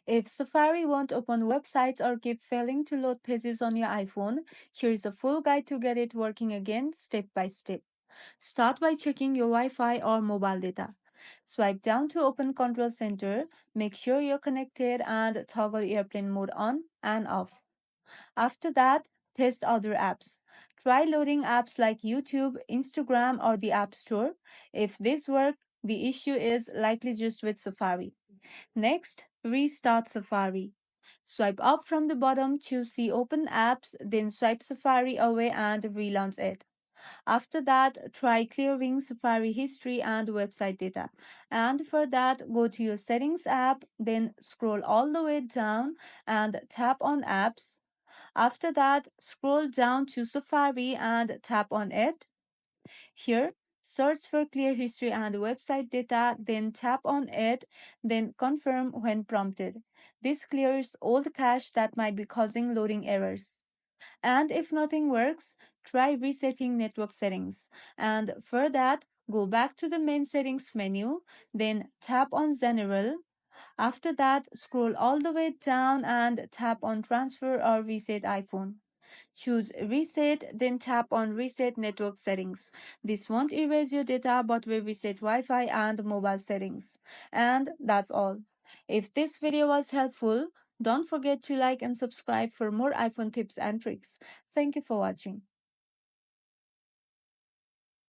If Safari won't open websites or keep failing to load pages on your iPhone, here's a full guide to get it working again step by step. Start by checking your Wi-Fi or mobile data. Swipe down to open Control Center, make sure you're connected and toggle airplane mode on and off. After that, test other apps. Try loading apps like YouTube, Instagram, or the App Store. If this works, the issue is likely just with Safari. Next, restart Safari. Swipe up from the bottom to see open apps, then swipe Safari away and relaunch it. After that, try clearing Safari history and website data. And for that, go to your Settings app, then scroll all the way down and tap on Apps. After that, scroll down to Safari and tap on it. Here, search for clear history and website data, then tap on it, then confirm when prompted. This clears all the cache that might be causing loading errors. And if nothing works, try resetting network settings. And for that, go back to the main settings menu, then tap on General. After that, scroll all the way down and tap on Transfer or Reset iPhone. Choose Reset, then tap on Reset Network Settings. This won't erase your data but will reset Wi Fi and mobile settings. And that's all. If this video was helpful, don't forget to like and subscribe for more iPhone tips and tricks. Thank you for watching.